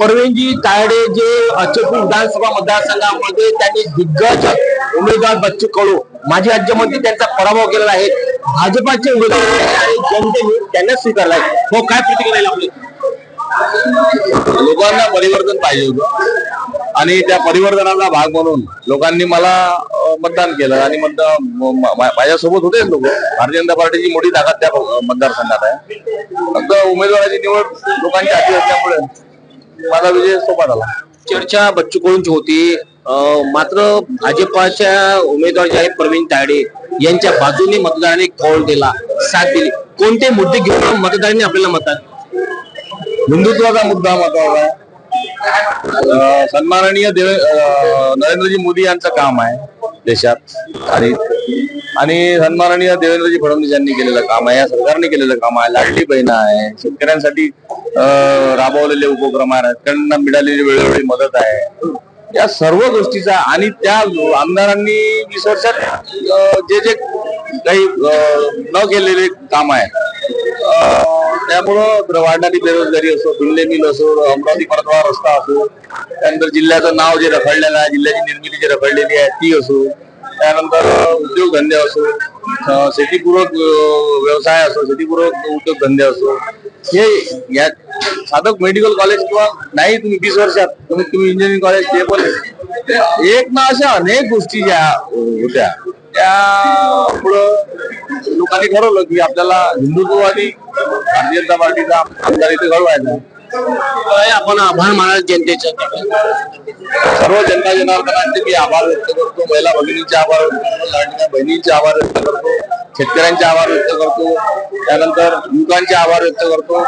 परवीनजी तायडे जे चेंबूर विधानसभा मतदारसंघामध्ये त्यांनी दिग्गज उमेदवार बच्चू कडू माजी राज्यमंत्री त्यांचा पराभव केलेला आहे. भाजपाचे उमेदवार आणि जनतेने त्यांना स्वीकारलाय. हो, काय प्रतिक्रिया आपली? लोकांना परिवर्तन पाहिजे होतं आणि त्या परिवर्तनाचा भाग म्हणून लोकांनी मला मतदान केलं आणि माझ्यासोबत होते लोक. भारतीय जनता पार्टीची मोठी ताकद त्या मतदारसंघात आहे. फक्त उमेदवाराची निवड लोकांच्या हाती असल्यामुळे माझा विजय सोपा झाला. चर्चा बच्चू कडूंची होती, मात्र भाजपाच्या उमेदवार जे आहेत प्रवीण तायडे यांच्या बाजूने मतदारांनी कौल दिला, साथ दिली. कोणते मुद्दे घेऊन मतदारांनी आपल्याला मतदान? हिंदुत्वाचा मुद्दा महत्वाचा आहे. सन्माननीय नरेंद्रजी मोदी यांचं काम आहे देशात आणि सन्माननीय देवेंद्रजी फडणवीस यांनी केलेलं काम आहे, या सरकारने केलेलं काम आहे. लाडली बहीण आहे, शेतकऱ्यांसाठी राबवलेले उपक्रम आहेत, त्यांना मिळालेली वेळोवेळी मदत आहे. या सर्व गोष्टीचा आणि त्या आमदारांनी 20 वर्षात जे जे काही न केलेले काम आहे त्यामुळं वाढणारी बेरोजगारी असो, भिल्ले मिल असो, अमरावती परतवार रस्ता असो, त्यानंतर जिल्ह्याचं नाव जे रखडलेलं आहे, जिल्ह्याची निर्मिती जी रखडलेली आहे ती असो, त्यानंतर उद्योगधंदे असो, शेतीपूरक व्यवसाय असो, शेतीपूरक उद्योगधंदे असो, हे या साधक मेडिकल कॉलेज किंवा नाही तुम्ही 20 वर्षात तुम्ही इंजिनिअरिंग कॉलेज ते पण एक ना अशा अनेक गोष्टी ज्या होत्या त्यामुळं लोकांनी ठरवलं की आपल्याला हिंदुत्ववादी भारतीय जनता पार्टीचा आमदार इथे घडवायचा. आपण आभार मानाल जनतेचं. सर्व जनता जनार्दनांचे मी आभार व्यक्त करतो. महिला भगिनींचे आभार व्यक्त करतो, लाडक्या बहिणींचे आभार व्यक्त करतो, शेतकऱ्यांचे आभार व्यक्त करतो, त्यानंतर युवकांचे आभार व्यक्त करतो,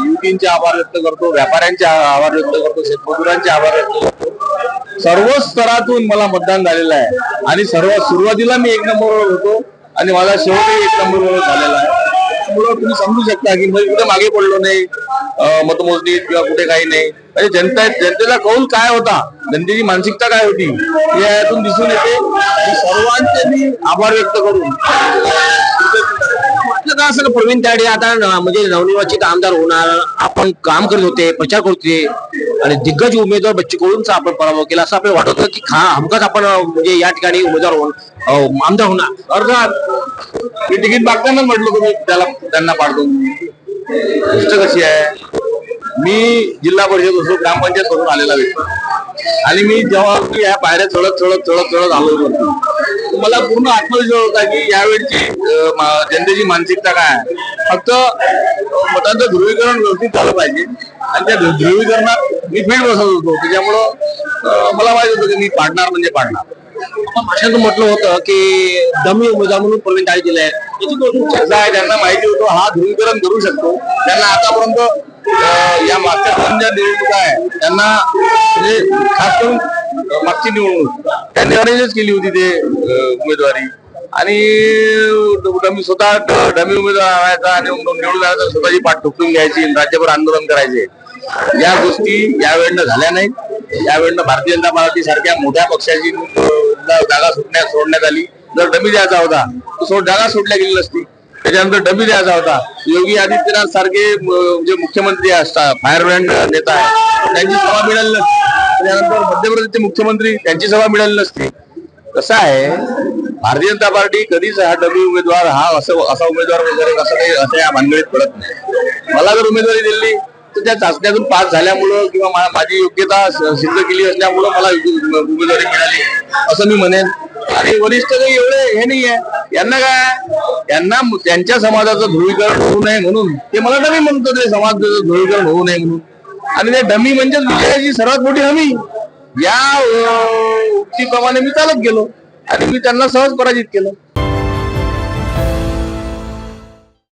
युवतींचे आभार व्यक्त करतो, व्यापाऱ्यांचे आभार व्यक्त करतो, शेतमजुरांचे आभार व्यक्त करतो. सर्व स्तरातून मला मतदान झालेलं आहे आणि सर्व सुरुवातीला मी 1 नंबरवर होतो आणि माझा शेवटही 1 नंबरवर झालेला आहे. त्यामुळे तुम्ही समजू शकता की मी कुठे मागे पडलो नाही मतमोजणीत किंवा कुठे काही नाही. म्हणजे जनतेचा कौल काय होता, जनतेची मानसिकता काय होती हे यातून दिसून येते. सर्वांचे मी आभार व्यक्त करून का असं प्रवीण तायडे आता म्हणजे नवनिर्वाचित आमदार होणार, आपण काम करत होते, प्रचार करत होते आणि दिग्गज उमेदवार बच्चू कडूंचा आपण पराभव केला असं आपल्याला वाटत होतं की हमखास आपण म्हणजे या ठिकाणी उमेदवार आमदार होणार? अर्थात मी तिकीट मागतानाच म्हटलं तुम्ही त्यांना पाडतो. गोष्ट कशी आहे, मी जिल्हा परिषद असो ग्रामपंचायत करून आलेला व्यक्ती आणि मी जेव्हा या पायऱ्या चढत आलो होतो मला पूर्ण आत्मविश्वास होता की यावेळची जनतेची मानसिकता काय आहे. फक्त मतांचं ध्रुवीकरण व्यवस्थित झालं पाहिजे आणि त्या ध्रुवीकरणात मी फील्ड बसत होतो. त्याच्यामुळं मला माहित होतं की मी पाडणार म्हणजे पाडणार. भाषणातून म्हटलं होतं की डमी उमेदवार म्हणून प्रवीण तायडे दिले आहेत. त्यांना माहिती होतं हा ध्रुवीकरण करू शकतो. त्यांना आतापर्यंत या मागच्या 2 ज्या निवडणुका आहे त्यांना म्हणजे खास करून मागची निवडणूक त्यांनी अरेंजच केली होती ते उमेदवारी आणि स्वतः डमी उमेदवार आणायचा आणि निवडून आणायचा, स्वतःची पाठ ठोकून घ्यायची, राज्यभर आंदोलन करायचे. या गोष्टी यावेळेला झाल्या नाहीत. यावेळेला भारतीय जनता पार्टी सारख्या मोठ्या पक्षाची जागा सोडण्यात आली. जर डमी द्यायचा होता तर जागा सोडल्या गेली नसती. त्याच्यानंतर डमी द्यायचा होता. योगी आदित्यनाथ सारखे जे मुख्यमंत्री फायर ब्रँड नेता आहे त्यांची सभा मिळाली नसती. त्याच्यानंतर मध्य प्रदेशचे मुख्यमंत्री त्यांची सभा मिळाली नसती. कसं आहे, भारतीय जनता पार्टी कधीच हा डमी उमेदवार हा असा उमेदवार वगैरे कसं काही असं या भानगडीत पडत नाही. मला जर उमेदवारी दिली तर त्या चाचण्यातून पास झाल्यामुळं किंवा माझी योग्यता सिद्ध केली असल्यामुळं मला उमेदवारी मिळाली असं मी म्हणेन. आणि वरिष्ठ काही एवढे हे नाही आहे. यांना काय, यांना त्यांच्या समाजाचं ध्रुवीकरण होऊ नये म्हणून ते मला डमी म्हणतो, ते समाजाचं ध्रुवीकरण होऊ नये म्हणून. आणि ते डमी म्हणजे विजयाची सर्वात मोठी हमी या उक्तीप्रमाणे मी चालत गेलो आणि मी त्यांना सहज पराजित केलं.